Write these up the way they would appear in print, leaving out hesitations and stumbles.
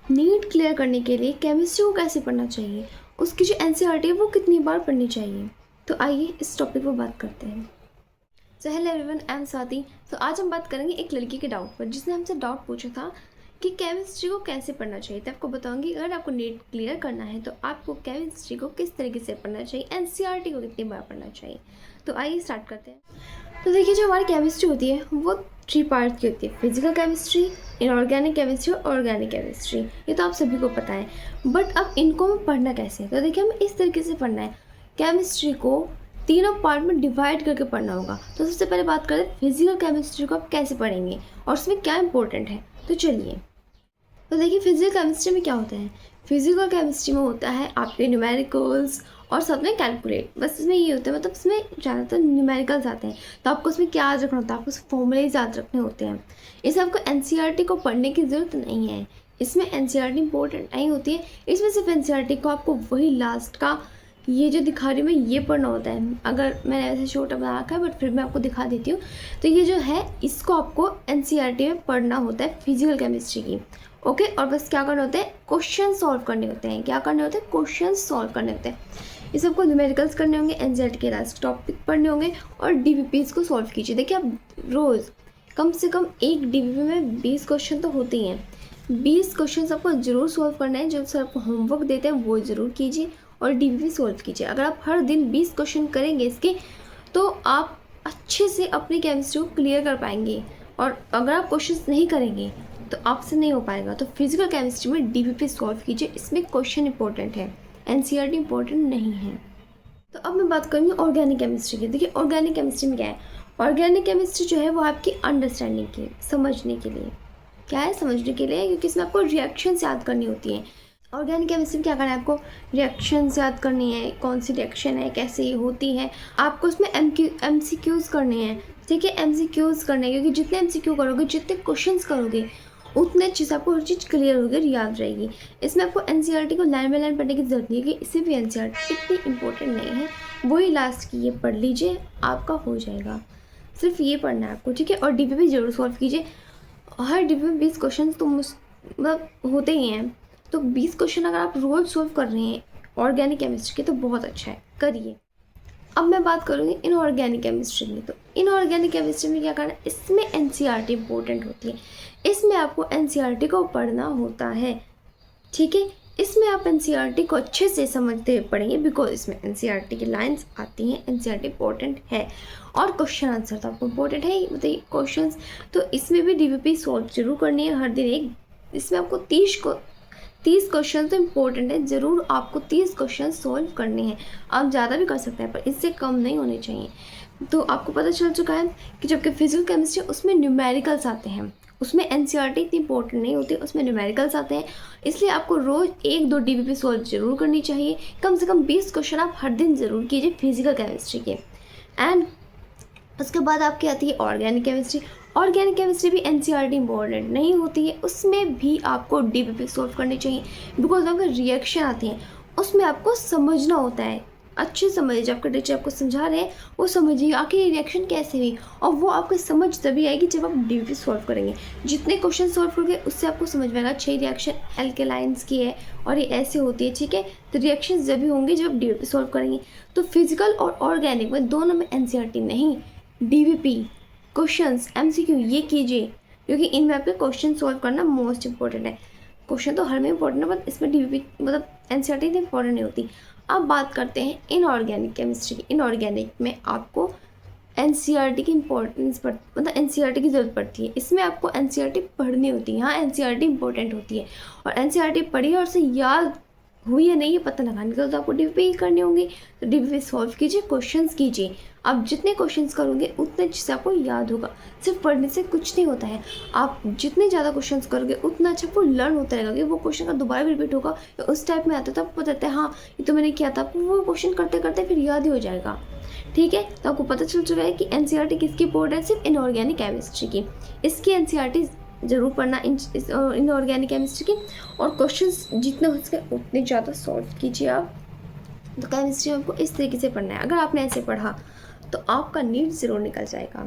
NEET clear करने के लिए केमिस्ट्री को कैसे पढ़ना चाहिए, उसकी जो एनसीईआरटी है वो कितनी बार पढ़नी चाहिए। तो आइए इस टॉपिक पर बात करते हैं। So hello everyone, I am Swati. तो आज हम बात करेंगे एक लड़की के डाउट पर, जिसने हमसे डाउट पूछा था कि केमिस्ट्री को कैसे पढ़ना चाहिए। तो आपको बताऊंगी, अगर आपको नीट क्लियर करना है तो आपको केमिस्ट्री को किस तरीके से पढ़ना चाहिए, एनसीईआरटी को कितनी बार पढ़ना चाहिए। तो आइए स्टार्ट करते हैं। तो देखिए, जो हमारी केमिस्ट्री होती है वो 3 पार्ट की होती है, फिजिकल केमिस्ट्री, इनऑर्गेनिक केमिस्ट्री और ऑर्गेनिक केमिस्ट्री। ये तो आप सभी को पता है, बट अब इनको हमें पढ़ना कैसे है। तो देखिए, हमें इस तरीके से पढ़ना है, केमिस्ट्री को तीनों पार्ट में डिवाइड करके पढ़ना होगा। तो सबसे पहले बात करते हैं फिजिकल केमिस्ट्री को आप कैसे पढ़ेंगे और उसमें क्या इंपॉर्टेंट है। तो चलिए, तो देखिए फिजिकल केमिस्ट्री में क्या होता है। फिजिकल केमिस्ट्री में होता है आपके न्यूमेरिकल्स और साथ में कैलकुलेट, बस इसमें ये होता है, मतलब इसमें ज़्यादातर न्यूमेरिकल्स आते हैं। तो आपको उसमें क्या याद रखना होता है, आपको फॉर्मूलेज याद रखने होते हैं। इसे आपको एनसीईआरटी को पढ़ने की ज़रूरत नहीं है, इसमें एनसीईआरटी इंपॉर्टेंट नहीं होती है। इसमें सिर्फ एनसीईआरटी को आपको वही लास्ट का ये जो दिखा रही हूँ मैं, ये पढ़ना होता है। अगर मैंने ऐसे छोटा बना रखा है, बट फिर मैं आपको दिखा देती हूँ। तो ये जो है, इसको आपको एनसीईआरटी में पढ़ना होता है फिजिकल केमिस्ट्री की। ओके, और बस क्या करने होते हैं, क्वेश्चन सॉल्व करने होते हैं। क्या करने होते हैं, क्वेश्चन सॉल्व करने होते हैं। ये सबको न्यूमेरिकल्स करने होंगे, एनसीईआरटी के लास्ट टॉपिक पढ़ने होंगे और डीबीपीज को सॉल्व कीजिए। देखिए, आप रोज़ कम से कम एक डीबीपी में 20 क्वेश्चन तो होते ही हैं। 20 क्वेश्चन आपको ज़रूर सॉल्व करना है। जो सर आपको होमवर्क देते हैं वो ज़रूर कीजिए और डीबीपी सॉल्व कीजिए। अगर आप हर दिन 20 क्वेश्चन करेंगे इसके, तो आप अच्छे से अपनी केमिस्ट्री को क्लियर कर पाएंगे। और अगर आप क्वेश्चन नहीं करेंगे तो आपसे नहीं हो पाएगा। तो फिजिकल केमिस्ट्री में डीबीपी सॉल्व कीजिए, इसमें क्वेश्चन इंपॉर्टेंट है, एनसीईआरटी इंपॉर्टेंट नहीं है। तो अब मैं बात करूँगी ऑर्गेनिक केमिस्ट्री की। देखिए, ऑर्गेनिक केमिस्ट्री में क्या है, ऑर्गेनिक केमिस्ट्री जो है वो आपकी अंडरस्टैंडिंग की, समझने के लिए। क्या है, समझने के लिए, क्योंकि इसमें आपको रिएक्शंस याद करनी होती हैं। ऑर्गेनिक केमिस्ट्री में क्या करना है, आपको रिएक्शंस याद करनी है, कौन सी रिएक्शन है, कैसे ये होती है। आपको उसमें एमसीक्यूज़ करने हैं। ठीक है, एमसीक्यूज़ करने हैं, क्योंकि जितने एमसीक्यू करोगे, जितने क्वेश्चंस करोगे, उतने अच्छे से आपको हर चीज़ क्लियर होकर याद रहेगी। इसमें आपको एनसीईआरटी को लाइन बाय लाइन पढ़ने की जरूरत नहीं है, कि इसे भी एनसीईआरटी इतनी इंपॉर्टेंट नहीं है। वही लास्ट की ये पढ़ लीजिए, आपका हो जाएगा। सिर्फ ये पढ़ना है आपको, ठीक है। और डीपी भी जरूर सॉल्व कीजिए। हर डीपी में 20 क्वेश्चन तो मतलब होते ही हैं। तो 20 क्वेश्चन अगर आप रोज सॉल्व कर रहे हैं ऑर्गेनिक केमिस्ट्री के, तो बहुत अच्छा है, करिए। अब मैं बात करूँगी इनऑर्गेनिक केमिस्ट्री की। तो इनऑर्गेनिक केमिस्ट्री में क्या करना है, इसमें एनसीईआरटी इंपॉर्टेंट होती है। इसमें आपको एनसीईआरटी को पढ़ना होता है, ठीक है। इसमें आप एनसीईआरटी को अच्छे से समझते हुए पढ़ेंगे, बिकॉज इसमें एनसीईआरटी की लाइंस आती हैं, एनसीईआरटी इंपॉर्टेंट है। और क्वेश्चन आंसर तो आपको इंपॉर्टेंट है ही, बताइए क्वेश्चंस। तो इसमें भी डीबीपी सॉल्व जरूर करनी है हर दिन एक। इसमें आपको 30 क्वेश्चन तो इंपॉर्टेंट है, ज़रूर आपको 30 क्वेश्चन सॉल्व करने हैं। आप ज़्यादा भी कर सकते हैं, पर इससे कम नहीं होने चाहिए। तो आपको पता चल चुका है कि जबकि फिजिकल केमिस्ट्री उसमें न्यूमेरिकल्स आते हैं, उसमें एनसीईआरटी इतनी इंपॉर्टेंट नहीं होती, उसमें न्यूमेरिकल्स आते हैं। इसलिए आपको रोज़ 1-2 डीबीपी सॉल्व जरूर करनी चाहिए। कम से कम 20 क्वेश्चन आप हर दिन ज़रूर कीजिए फिजिकल केमिस्ट्री के। एंड उसके बाद आपकी आती है ऑर्गेनिक केमिस्ट्री। ऑर्गेनिक केमिस्ट्री भी एनसीईआरटी इंपॉर्टेंट नहीं होती है, उसमें भी आपको डीबीपी सॉल्व करनी चाहिए, बिकॉज आपके रिएक्शन आते हैं, उसमें आपको समझना होता है। अच्छे समझिए, जब आपके टीचर आपको समझा रहे हैं वो समझिए आखिर ये रिएक्शन कैसे हुई, और वो आपको समझ तभी आएगी जब आप डीबीपी सॉल्व करेंगे। जितने क्वेश्चन सॉल्व करोगे उससे आपको समझ में आएगा, अच्छा रिएक्शन एल्केलाइंस की है और ये ऐसे होती है, ठीक है। तो रिएक्शन जब भी होंगे जब आप डीबीपी सॉल्व करेंगे। तो फिजिकल और ऑर्गेनिक में दोनों में एनसीईआरटी नहीं, डीबीपी, क्वेश्चंस, एमसीक्यू ये कीजिए, क्योंकि इनमें आपके क्वेश्चन सॉल्व करना मोस्ट इंपॉर्टेंट है। क्वेश्चन तो हर में इंपॉर्टेंट है, बट इसमें डीबीपी मतलब एनसीईआरटी इतनी इंपॉर्टेंट नहीं होती। अब बात करते हैं इनऑर्गेनिक केमिस्ट्री की। इनऑर्गेनिक में आपको एनसीईआरटी की इंपॉर्टेंस मतलब एनसीईआरटी की ज़रूरत पड़ती है। इसमें आपको एनसीईआरटी पढ़नी होती है। हाँ, एनसीईआरटी इंपॉर्टेंट होती है, और एनसीईआरटी पढ़िए और उसे याद हुई या नहीं ये पता लगाने के लिए तो आपको डीबीपी करनी होंगी। तो डीबीपी सॉल्व कीजिए, क्वेश्चंस कीजिए। आप जितने क्वेश्चंस करोगे उतने अच्छे से आपको याद होगा। सिर्फ पढ़ने से कुछ नहीं होता है, आप जितने ज़्यादा क्वेश्चंस करोगे उतना अच्छा आपको लर्न होता रहेगा, कि वो क्वेश्चन का दोबारा भी रिपीट होगा या उस टाइप में आता है तो आपको पता है हाँ ये तो मैंने किया था, आपको वो क्वेश्चन करते करते फिर याद ही हो जाएगा, ठीक है। तो आपको पता चल चुका है कि एनसीईआरटी किसकी इंपॉर्टेंट है, सिर्फ इनऑर्गेनिक केमिस्ट्री की। इसकी एनसीईआरटी ज़रूर पढ़ना इनऑर्गेनिक केमिस्ट्री की, और क्वेश्चंस जितने हो सके उतने ज़्यादा सॉल्व कीजिए आप। तो केमिस्ट्री में आपको इस तरीके से पढ़ना है। अगर आपने ऐसे पढ़ा तो आपका नीट ज़रूर निकल जाएगा।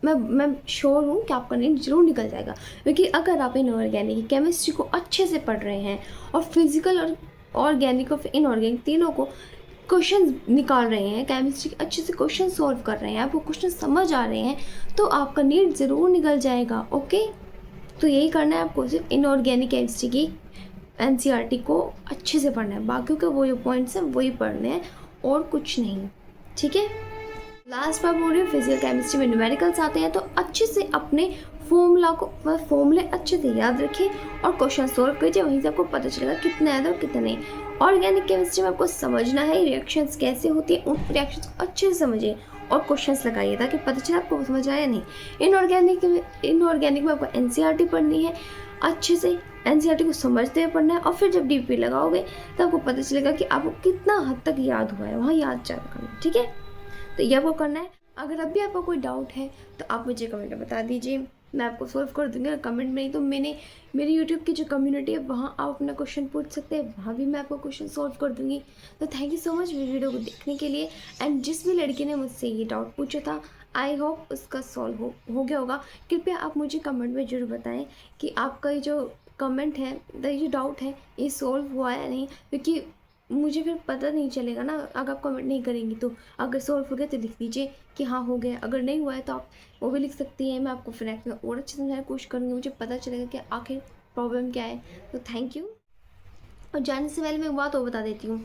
मैं श्योर हूँ कि आपका नीट ज़रूर निकल जाएगा, क्योंकि अगर आप इनऑर्गेनिक केमिस्ट्री को अच्छे से पढ़ रहे हैं और फिजिकल और ऑर्गेनिक और इनऑर्गेनिक तीनों को क्वेश्चन निकाल रहे हैं, केमिस्ट्री के अच्छे से क्वेश्चन सॉल्व कर रहे हैं, आपको क्वेश्चन समझ आ रहे हैं, तो आपका नीट ज़रूर निकल जाएगा। ओके, तो यही करना है आपको, सिर्फ इनऑर्गेनिक केमिस्ट्री की एनसीईआरटी को अच्छे से पढ़ना है, बाकियों के वो जो पॉइंट्स हैं वही पढ़ने हैं और कुछ नहीं। ठीक है, लास्ट बार बोल रही हूँ, फिजिकल केमिस्ट्री में न्यूमेरिकल्स आते हैं तो अच्छे से अपने फॉर्मूले अच्छे से याद रखिए और क्वेश्चन सॉल्व कीजिए, वहीं से आपको पता चलेगा कितना है और कितना नहीं। ऑर्गेनिक केमिस्ट्री में आपको समझना है रिएक्शंस कैसे होती है, उन रिएक्शंस को अच्छे से समझिए और क्वेश्चंस लगाइए ताकि पता चले आपको समझ आया नहीं। इनऑर्गेनिक में आपको एनसीईआरटी पढ़नी है, अच्छे से एनसीईआरटी को समझते हुए पढ़ना है, और फिर जब डीपी लगाओगे तब आपको पता चलेगा कि आपको कितना हद तक याद हुआ है, वहाँ याद ज़्यादा करना है। ठीक है, तो ये आपको करना है। अगर अभी आपको कोई डाउट है तो आप मुझे कमेंट में बता दीजिए, मैं आपको सॉल्व कर दूँगी। कमेंट में नहीं तो मेरी यूट्यूब की जो कम्युनिटी है वहाँ आप अपना क्वेश्चन पूछ सकते हैं, वहाँ भी मैं आपको क्वेश्चन सॉल्व कर दूँगी। तो थैंक यू सो मच मेरी वीडियो को देखने के लिए। एंड जिस भी लड़की ने मुझसे ये डाउट पूछा था, आई होप उसका सॉल्व हो गया होगा। कृपया आप मुझे कमेंट में ज़रूर बताएं कि आपका ये जो कमेंट है, ये डाउट है, ये सॉल्व हुआ है नहीं, क्योंकि मुझे फिर पता नहीं चलेगा ना अगर आप कमेंट नहीं करेंगी तो। अगर सॉल्व हो गया तो लिख दीजिए कि हाँ हो गया, अगर नहीं हुआ है तो आप वो भी लिख सकती हैं। मैं आपको फिर नेक्स्ट में और अच्छे समझाने की कोशिश करूँगी, मुझे पता चलेगा कि आखिर प्रॉब्लम क्या है। तो थैंक यू। और जाने से पहले मैं एक बात और बता देती हूँ,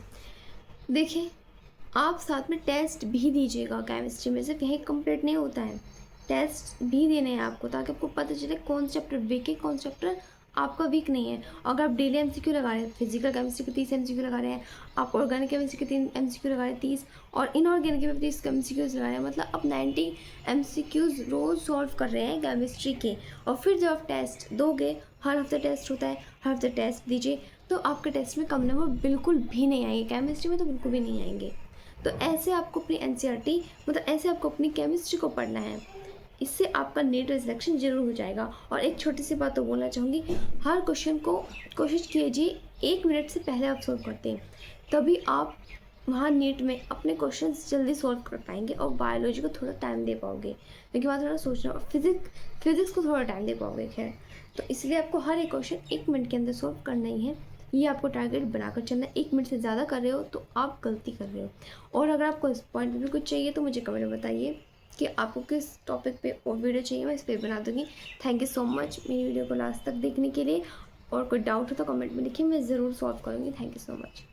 देखिए आप साथ में टेस्ट भी दीजिएगा केमिस्ट्री में, सिर्फ यही कंप्लीट नहीं होता है, टेस्ट भी देने हैं आपको ताकि आपको पता चले कौन सा चैप्टर वीक है, कौन सा चैप्टर आपका वीक नहीं है। अगर आप डेली एमसीक्यू लगा रहे हैं, फिजिकल केमिस्ट्री के 30 एमसीक्यू लगा रहे हैं, आप ऑर्गेनिक केमिस्ट्री के 3 एमसीक्यू लगा रहे हैं 30, और इनऑर्गेनिक में 30 एमसीक्यूज लगा रहे हैं, मतलब आप 90 एमसीक्यूज रोज़ सॉल्व कर रहे हैं केमिस्ट्री के। और फिर जब आप टेस्ट दोगे, हर हफ्ते टेस्ट होता है, हर हफ्ते टेस्ट दीजिए, तो आपके टेस्ट में कम नंबर बिल्कुल भी नहीं आएंगे, केमिस्ट्री में तो बिल्कुल भी नहीं आएंगे। तो ऐसे आपको अपनी एनसीईआरटी, मतलब ऐसे आपको अपनी केमिस्ट्री को पढ़ना है, इससे आपका नीट सिलेक्शन जरूर हो जाएगा। और एक छोटी सी बात तो बोलना चाहूँगी, हर क्वेश्चन को कोशिश कीजिए 1 मिनट से पहले आप सॉल्व करते हैं, तभी आप वहाँ नीट में अपने क्वेश्चंस जल्दी सॉल्व कर पाएंगे और बायोलॉजी को थोड़ा टाइम दे पाओगे, क्योंकि वहाँ थोड़ा सोचना, और फिजिक्स को थोड़ा टाइम दे पाओगे। खैर, तो इसलिए आपको हर एक क्वेश्चन 1 मिनट के अंदर सॉल्व करना ही है, ये आपको टारगेट बनाकर चलना है। 1 मिनट से ज़्यादा कर रहे हो तो आप गलती कर रहे हो। और अगर आपको इस पॉइंट में भी कुछ चाहिए तो मुझे कमेंट में बताइए कि आपको किस टॉपिक पे और वीडियो चाहिए, मैं इस पर बना दूँगी। थैंक यू सो मच मेरी वीडियो को लास्ट तक देखने के लिए, और कोई डाउट हो तो कमेंट में लिखिए, मैं ज़रूर सॉल्व करूँगी। Thank you so much.